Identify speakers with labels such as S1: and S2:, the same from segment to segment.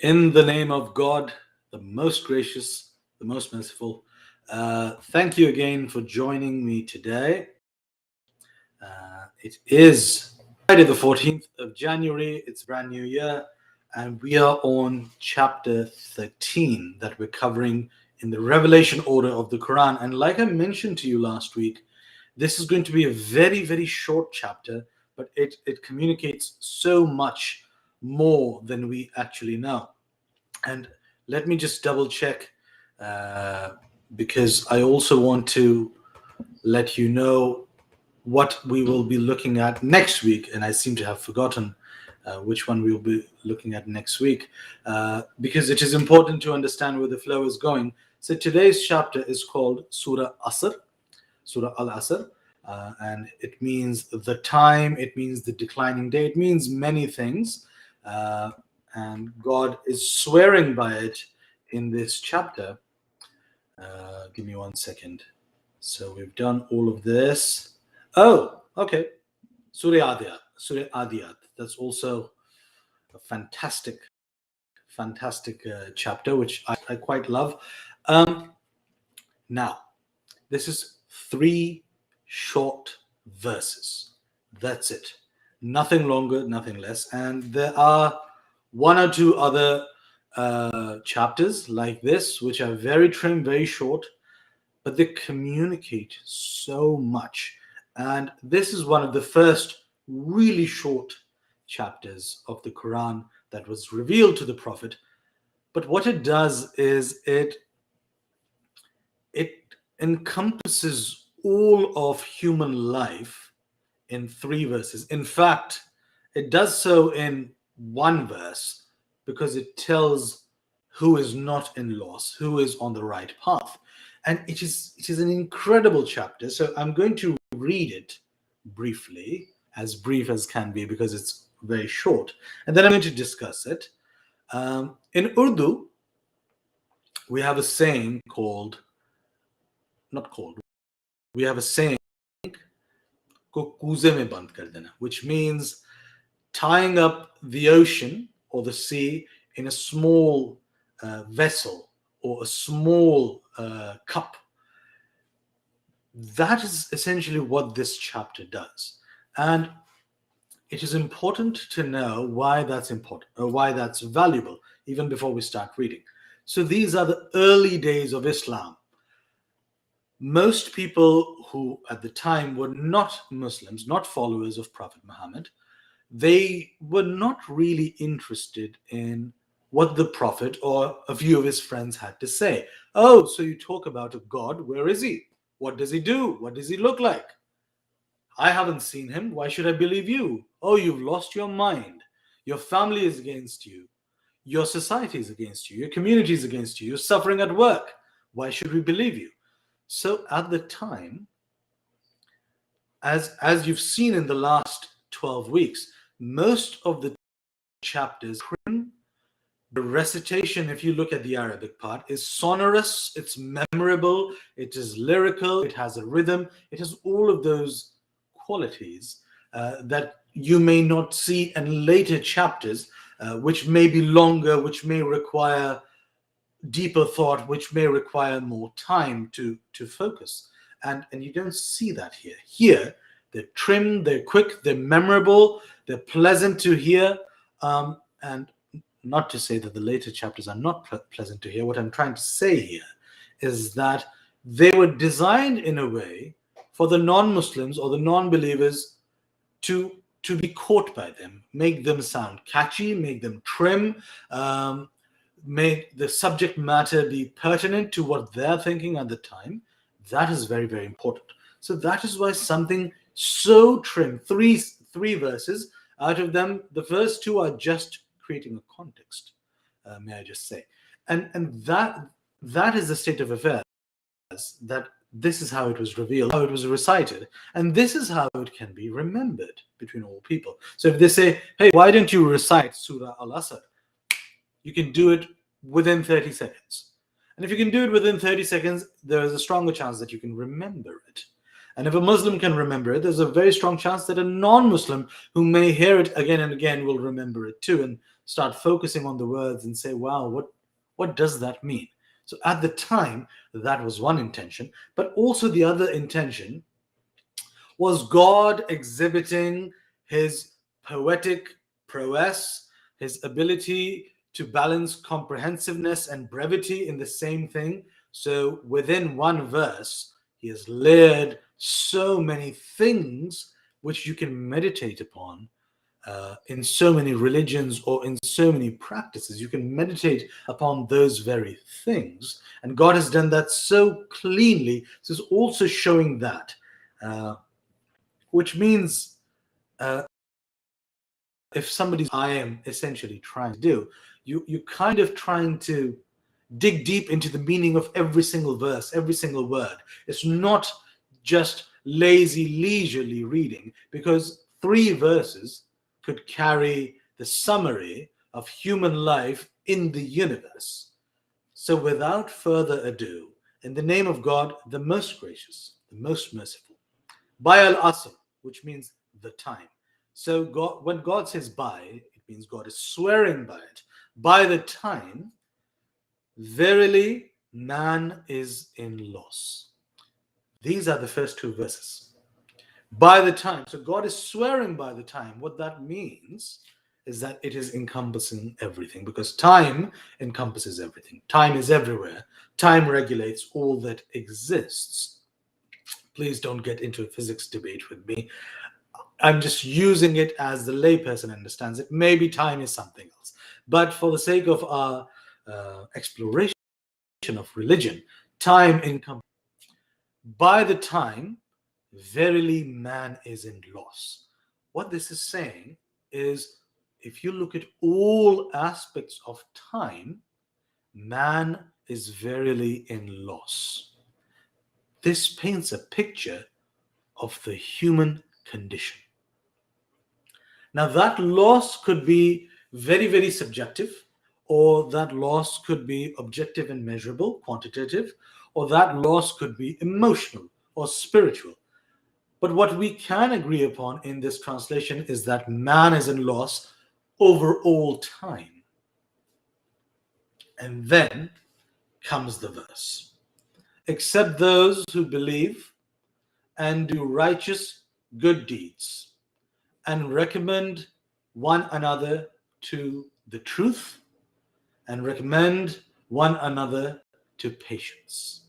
S1: In the name of God, the most gracious, the most merciful, thank you again for joining me today. It is Friday, the 14th of January. It's a brand new year, and we are on chapter 13 that we're covering in the revelation order of the Quran. And like I mentioned to you last week, this is going to be a very, very short chapter, but it communicates so much more than we actually know. And let me just double check uh, because I also want to let you know what we will be looking at next week. And I seem to have forgotten which one we'll be looking at next week because it is important to understand where the flow is going. So today's chapter is called Surah Asr, Surah Al Asr. And it means the time, it means the declining day, it means many things. Uh, and God is swearing by it in this chapter. Give me 1 second. So we've done all of this. Oh, okay. Surah Adiyat. Surah Adiyat. That's also a fantastic chapter, which I quite love. Um, Now, this is three short verses. That's it. Nothing longer, nothing less. And there are one or two other chapters like this, which are very trim, very short, but they communicate so much. And this is one of the first really short chapters of the Quran that was revealed to the Prophet. But what it does is it encompasses all of human life in three verses. In fact, it does so in one verse because it tells who is not in loss, who is on the right path. And it is an incredible chapter. So I'm going to read it briefly, as brief as can be, because it's very short. And then I'm going to discuss it. In Urdu, we have a saying called, not called, we have a saying को कूजे में बंद कर देना, which means tying up the ocean or the sea in a small vessel or a small cup. That is essentially what this chapter does. And it is important to know why that's important or why that's valuable, even before we start reading. So these are the early days of Islam. Most people who at the time were not Muslims, not followers of Prophet Muhammad, they were not really interested in what the Prophet or a few of his friends had to say. Oh, so you talk about a God, where is he? What does he do? What does he look like? I haven't seen him. Why should I believe you? Oh, you've lost your mind. Your family is against you. Your society is against you. Your community is against you. You're suffering at work. Why should we believe you? So at the time, as you've seen in the last 12 weeks, most of the chapters, the recitation, if you look at the Arabic part, is sonorous, it's memorable, it is lyrical, it has a rhythm, it has all of those qualities that you may not see in later chapters, which may be longer, which may require deeper thought, which may require more time to focus. And you don't see that here. Here, they're trim, they're quick, they're memorable, they're pleasant to hear. And not to say that the later chapters are not pleasant to hear. What I'm trying to say here is that they were designed in a way for the non-Muslims or the non-believers to be caught by them, make them sound catchy, make them trim, make the subject matter be pertinent to what they're thinking at the time. That is very, very important. So that is why something so trim, three verses, out of them, the first two are just creating a context, may I just say. And that is the state of affairs, that this is how it was revealed, how it was recited, and this is how it can be remembered between all people. So if they say, hey, why don't you recite Surah Al-Asr? You can do it within 30 seconds. And if you can do it within 30 seconds, there is a stronger chance that you can remember it. And if a Muslim can remember it, there's a very strong chance that a non-Muslim who may hear it again and again will remember it too. And start focusing on the words and say, wow, what does that mean? So at the time, that was one intention. But also the other intention was God exhibiting his poetic prowess, his ability to balance comprehensiveness and brevity in the same thing. So within one verse, he has layered so many things which you can meditate upon in so many religions or in so many practices. You can meditate upon those very things. And God has done that so cleanly. So it's also showing that. Which means if somebody's I am essentially trying to do, you kind of trying to dig deep into the meaning of every single verse, every single word. It's not just lazy, leisurely reading, because 3 verses could carry the summary of human life in the universe. So without further ado, in the name of God, the most gracious, the most merciful, by al-asr, which means the time. So God, when God says by, it means God is swearing by it. By the time, verily, man is in loss. These are the first 2 verses. By the time. So God is swearing by the time. What that means is that it is encompassing everything, because time encompasses everything. Time is everywhere. Time regulates all that exists. Please don't get into a physics debate with me. I'm just using it as the layperson understands it. Maybe time is something else. But for the sake of our exploration of religion, time encompasses. By the time, verily man is in loss. What this is saying is, if you look at all aspects of time, man is verily in loss. This paints a picture of the human condition. Now, that loss could be very, very subjective, or that loss could be objective and measurable, quantitative, or that loss could be emotional or spiritual. But what we can agree upon in this translation is that man is in loss over all time. And then comes the verse. Except those who believe and do righteous good deeds and recommend one another to the truth and recommend one another to patience.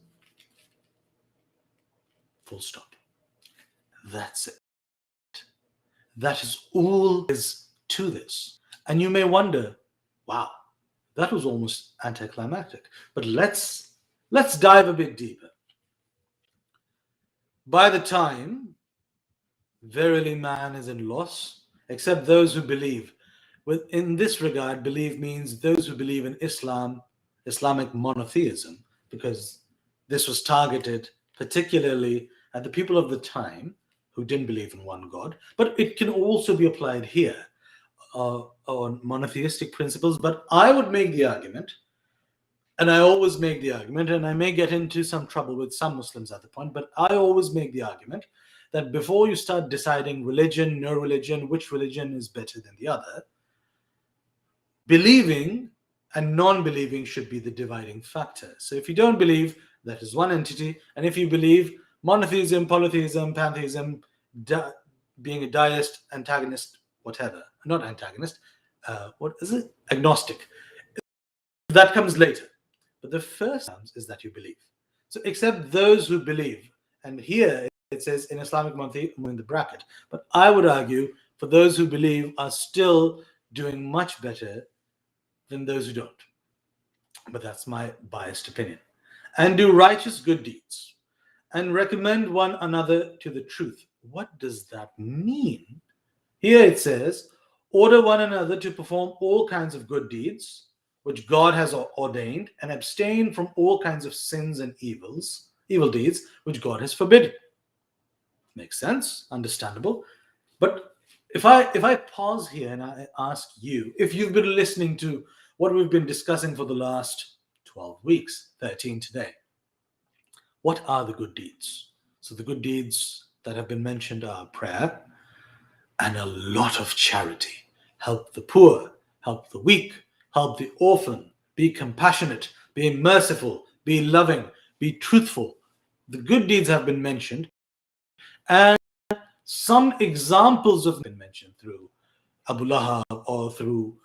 S1: Full stop. That's it. That is all there is to this. And you may wonder, wow, that was almost anticlimactic. But let's dive a bit deeper. By the time, verily man is in loss, except those who believe. In this regard, believe means those who believe in Islam, Islamic monotheism, because this was targeted particularly at the people of the time who didn't believe in one God. But it can also be applied here on monotheistic principles. But I would make the argument, and I always make the argument, and I may get into some trouble with some Muslims at the point, but I always make the argument that before you start deciding religion, no religion, which religion is better than the other, believing and non-believing should be the dividing factor. So if you don't believe, that is one entity. And if you believe, monotheism, polytheism, pantheism, being a deist, antagonist, whatever. Not antagonist. What is it? Agnostic. That comes later. But the first is that you believe. So except those who believe. And here it says in Islamic monotheism in the bracket. But I would argue for those who believe are still doing much better than those who don't. But that's my biased opinion. And do righteous good deeds and recommend one another to the truth. What does that mean? Here it says, order one another to perform all kinds of good deeds, which God has ordained, and abstain from all kinds of sins and evil deeds, which God has forbidden. Makes sense, understandable. But if I pause here and I ask you, if you've been listening to what we've been discussing for the last 12 weeks, 13 today, what are the good deeds? So the good deeds that have been mentioned are prayer and a lot of charity. Help the poor, help the weak, help the orphan, be compassionate, be merciful, be loving, be truthful. The good deeds have been mentioned, and some examples have been mentioned through Abu Lahab or through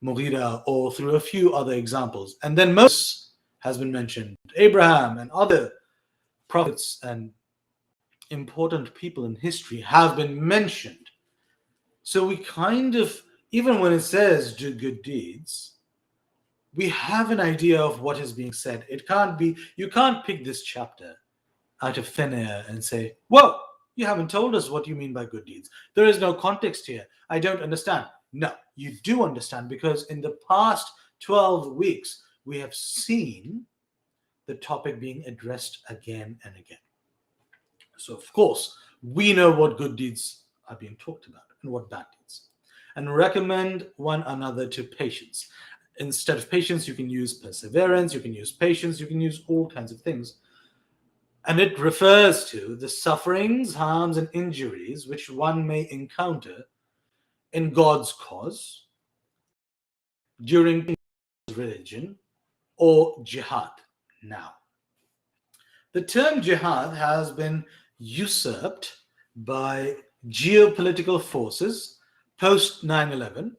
S1: Mughira or through a few other examples. And then Moses has been mentioned, Abraham and other prophets and important people in history have been mentioned. So we kind of, even when it says do good deeds, we have an idea of what is being said. It can't be, you can't pick this chapter out of thin air and say, whoa, you haven't told us what you mean by good deeds. There is no context here. I don't understand. No, you do understand, because in the past 12 weeks, we have seen the topic being addressed again and again. So, of course, we know what good deeds are being talked about and what bad deeds. And recommend one another to patience. Instead of patience, you can use perseverance, you can use patience, you can use all kinds of things. And it refers to the sufferings, harms, and injuries which one may encounter in God's cause during religion or jihad. Now, the term jihad has been usurped by geopolitical forces post 9/11,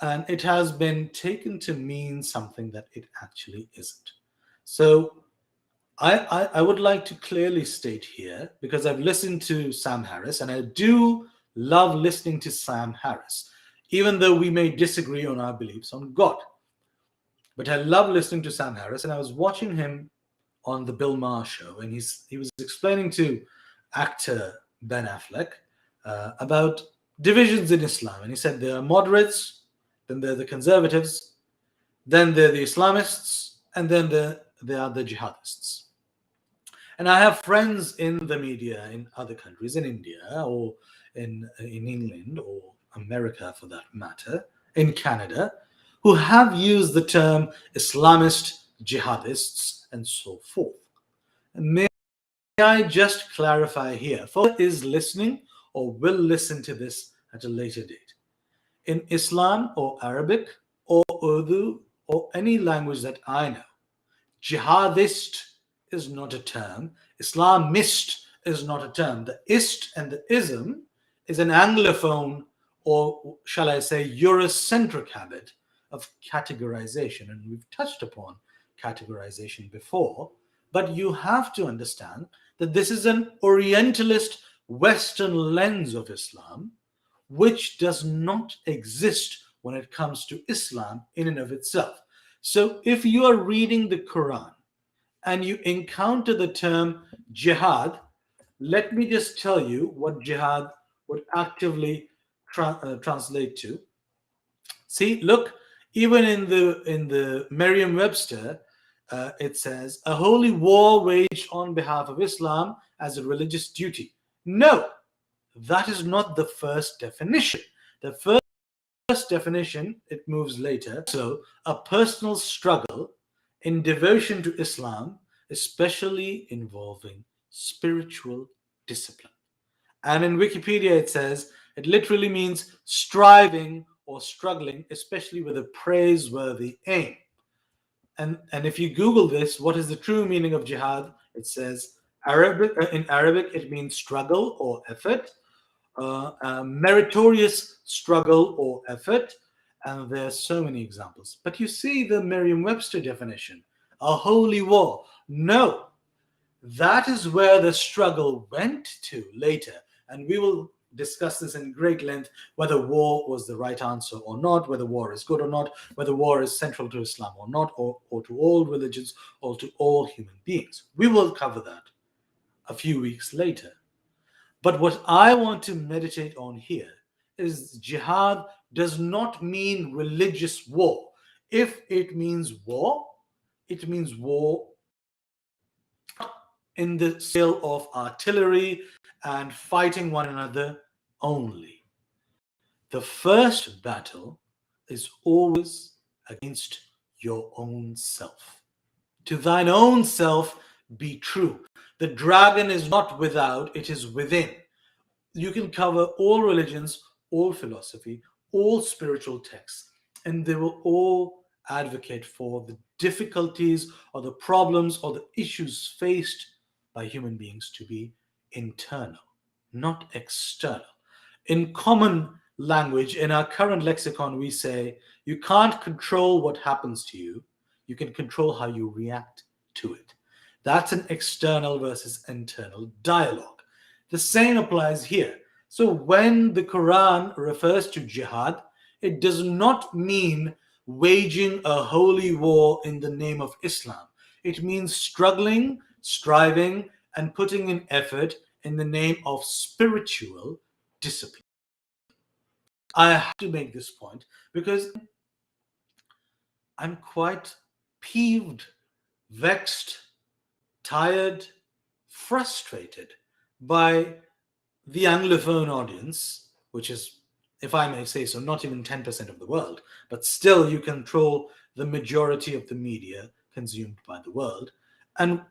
S1: and it has been taken to mean something that it actually isn't. So I would like to clearly state here, because I've listened to Sam Harris, and I do love listening to Sam Harris, even though we may disagree on our beliefs on God. But I love listening to Sam Harris, and I was watching him on the Bill Maher show, and he was explaining to actor Ben Affleck about divisions in Islam. And he said there are moderates, then there are the conservatives, then there are the Islamists, and then there are the jihadists. And I have friends in the media in other countries, in India or in England or America for that matter, in Canada, who have used the term Islamist, jihadists, and so forth. May I just clarify here, for whoever is listening or will listen to this at a later date. In Islam or Arabic or Urdu or any language that I know, jihadist is not a term. Islamist is not a term. The ist and the ism is an Anglophone, or shall I say Eurocentric habit of categorization. And we've touched upon categorization before, but you have to understand that this is an Orientalist Western lens of Islam, which does not exist when it comes to Islam in and of itself. So if you are reading the Quran and you encounter the term jihad, let me just tell you what jihad would actively translate to. See, look, even in the Merriam-Webster, it says a holy war waged on behalf of Islam as a religious duty. No, that is not the first definition. The first definition, it moves later. So, a personal struggle in devotion to Islam, especially involving spiritual discipline. And in Wikipedia, it says it literally means striving or struggling, especially with a praiseworthy aim. And if you Google this, what is the true meaning of jihad? It says in Arabic, it means struggle or effort, meritorious struggle or effort, and there are so many examples. But you see the Merriam-Webster definition, a holy war. No, that is where the struggle went to later, and we will discuss this in great length, whether war was the right answer or not, whether war is good or not, whether war is central to Islam or not, or to all religions, or to all human beings. We will cover that a few weeks later. But what I want to meditate on here is jihad does not mean religious war. If it means war, it means war in the sale of artillery and fighting one another only. The first battle is always against your own self. To thine own self be true. The dragon is not without, it is within. You can cover all religions, all philosophy, all spiritual texts. and they will all advocate for the difficulties or the problems or the issues faced by human beings to be internal, not external. In common language, in our current lexicon, we say you can't control what happens to you, you can control how you react to it. That's an external versus internal dialogue. The same applies here. So when the Quran refers to jihad, it does not mean waging a holy war in the name of Islam. It means struggling, striving, and putting in effort in the name of spiritual discipline. I have to make this point because I'm quite peeved, vexed, tired, frustrated by the Anglophone audience, which is, if I may say so, not even 10% of the world, but still you control the majority of the media consumed by the world. And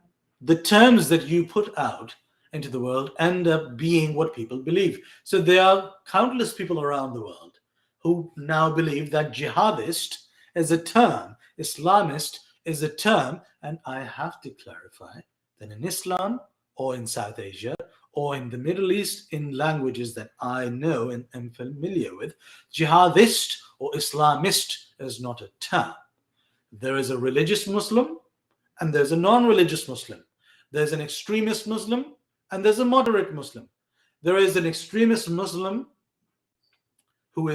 S1: the terms that you put out into the world end up being what people believe. So there are countless people around the world who now believe that jihadist is a term, Islamist is a term, and I have to clarify that in Islam or in South Asia or in the Middle East, in languages that I know and am familiar with, jihadist or Islamist is not a term. There is a religious Muslim and there's a non-religious Muslim. There's an extremist Muslim and there's a moderate Muslim. There is an extremist Muslim who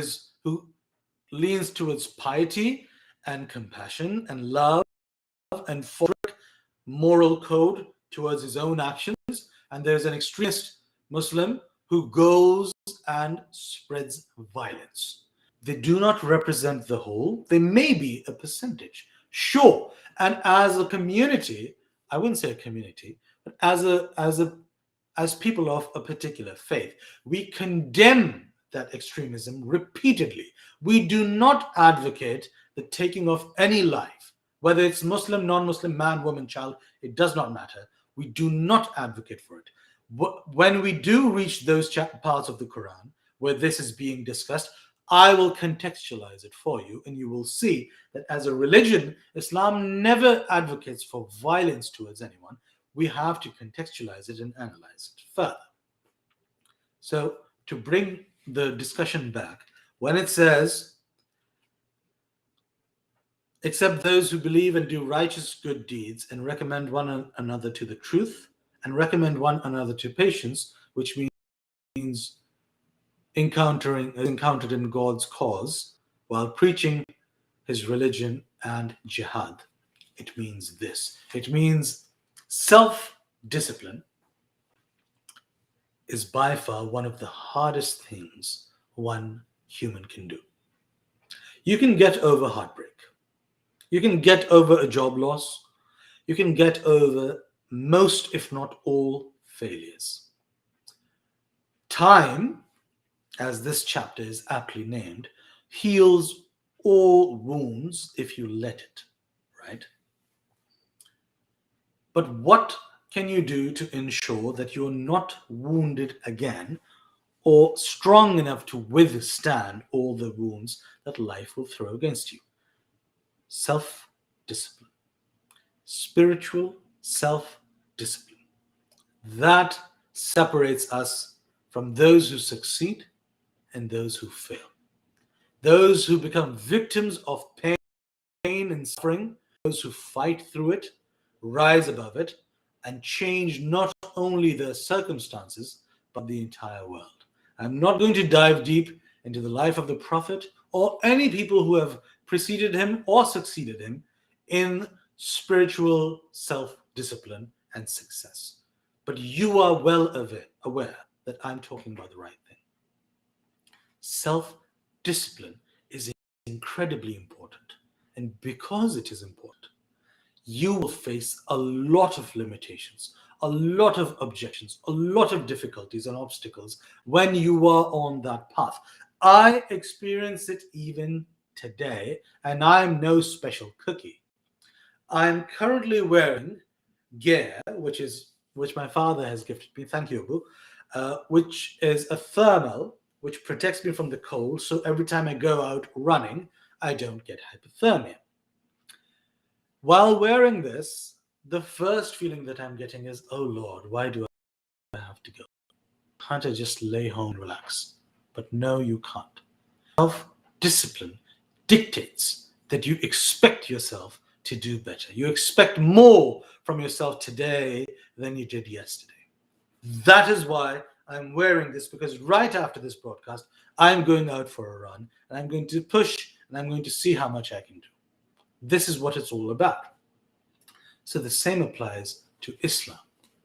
S1: leans towards piety and compassion and love and moral code towards his own actions, and there's an extremist Muslim who goes and spreads violence. They do not represent the whole. They may be a percentage, sure. And as a community, I wouldn't say a community, but as people of a particular faith, we condemn that extremism repeatedly. We do not advocate the taking of any life, whether it's Muslim, non-Muslim, man, woman, child, it does not matter. We do not advocate for it. When we do reach those parts of the Quran where this is being discussed, I will contextualize it for you, and you will see that as a religion, Islam never advocates for violence towards anyone. We have to contextualize it and analyze it further. So to bring the discussion back, when it says, except those who believe and do righteous good deeds and recommend one another to the truth and recommend one another to patience, which means encountered in God's cause while preaching his religion and jihad. It means this. It means self-discipline is by far one of the hardest things one human can do. You can get over heartbreak. You can get over a job loss. You can get over most, if not all, failures. Time, as this chapter is aptly named, heals all wounds if you let it, right? But what can you do to ensure that you're not wounded again or strong enough to withstand all the wounds that life will throw against you? Self-discipline. Spiritual self-discipline. That separates us from those who succeed and those who fail. Those who become victims of pain and suffering, those who fight through it, rise above it, and change not only their circumstances, but the entire world. I'm not going to dive deep into the life of the Prophet or any people who have preceded him or succeeded him in spiritual self-discipline and success. But you are well aware that I'm talking about the right thing. Self-discipline is incredibly important. And because it is important, you will face a lot of limitations, a lot of objections, a lot of difficulties and obstacles when you are on that path. I experience it even today, and I am no special cookie. I'm currently wearing gear, which my father has gifted me. Thank you, Abu. Which is a thermal which protects me from the cold. So every time I go out running, I don't get hypothermia. While wearing this, the first feeling that I'm getting is, oh Lord, why do I have to go? Can't I just lay home and relax? But no, you can't. Self-discipline dictates that you expect yourself to do better. You expect more from yourself today than you did yesterday. That is why I'm wearing this, because right after this broadcast, I'm going out for a run and I'm going to push and I'm going to see how much I can do. This is what it's all about. So the same applies to Islam.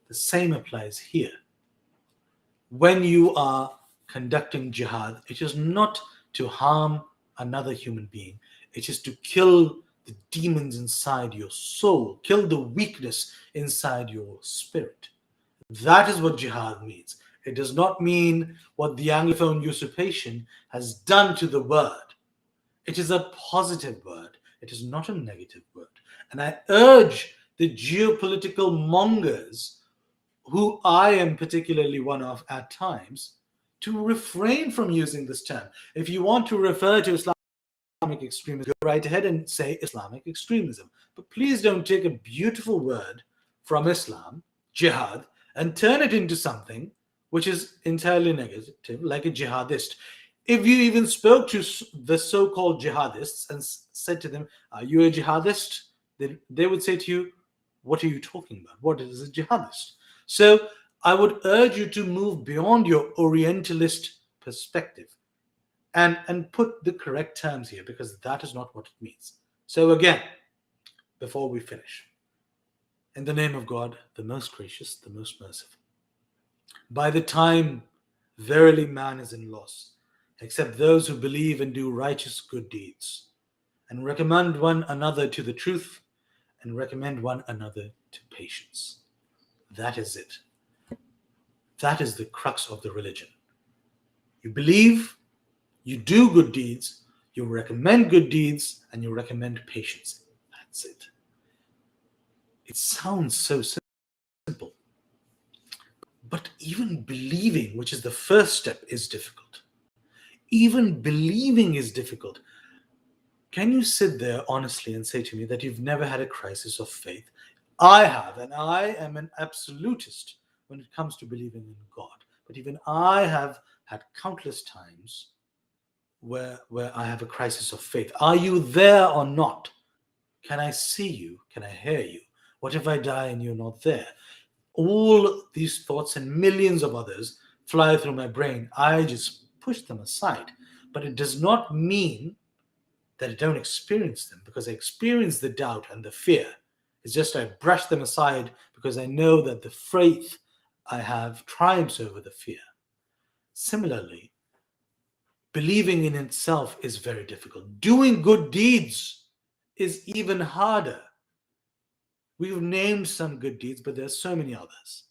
S1: The same applies here. When you are conducting jihad, it is not to harm another human being. It is to kill the demons inside your soul, kill the weakness inside your spirit. That is what jihad means. It does not mean what the Anglophone usurpation has done to the word. It is a positive word. It is not a negative word. And I urge the geopolitical mongers, who I am particularly one of at times, to refrain from using this term. If you want to refer to Islamic extremism, go right ahead and say Islamic extremism. But please don't take a beautiful word from Islam, jihad, and turn it into something which is entirely negative, like a jihadist. If you even spoke to the so-called jihadists and said to them, are you a jihadist? They would say to you, what are you talking about? What is a jihadist? So I would urge you to move beyond your Orientalist perspective and put the correct terms here, because that is not what it means. So again, before we finish, in the name of God, the most gracious, the most merciful, by the time verily man is in loss, except those who believe and do righteous good deeds, and recommend one another to the truth, and recommend one another to patience. That is it. That is the crux of the religion. You believe, you do good deeds, you recommend good deeds, and you recommend patience. That's it. It sounds so simple. But even believing, which is the first step, is difficult. Even believing is difficult. Can you sit there honestly and say to me that you've never had a crisis of faith? I have, and I am an absolutist when it comes to believing in God. But even I have had countless times where I have a crisis of faith. Are you there or not? Can I see you? Can I hear you? What if I die and you're not there? All these thoughts and millions of others fly through my brain. I just push them aside. But it does not mean that I don't experience them, because I experience the doubt and the fear. It's just I brush them aside because I know that the faith I have triumphs over the fear. Similarly, believing in itself is very difficult. Doing good deeds is even harder. We've named some good deeds, but there's so many others.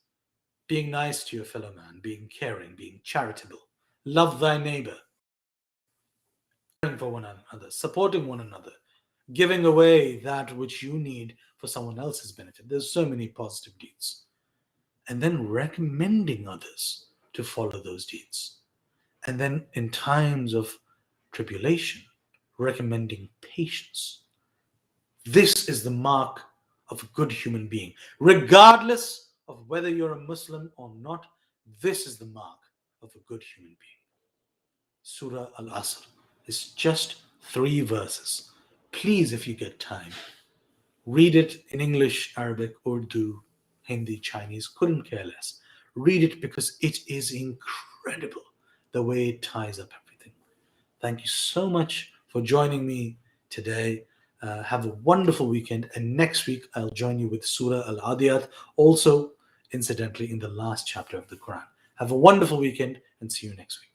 S1: Being nice to your fellow man, being caring, being charitable, love thy neighbor, caring for one another, supporting one another, giving away that which you need for someone else's benefit. There's so many positive deeds. And then recommending others to follow those deeds. And then in times of tribulation, recommending patience. This is the mark of a good human being. Regardless of whether you're a Muslim or not, this is the mark of a good human being. Surah Al-Asr is just 3 verses. Please, if you get time, read it in English, Arabic, Urdu, Hindi, Chinese, couldn't care less. Read it because it is incredible the way it ties up everything. Thank you so much for joining me today. Have a wonderful weekend. And next week, I'll join you with Surah Al-Adiyat, also, incidentally, in the last chapter of the Quran. Have a wonderful weekend and see you next week.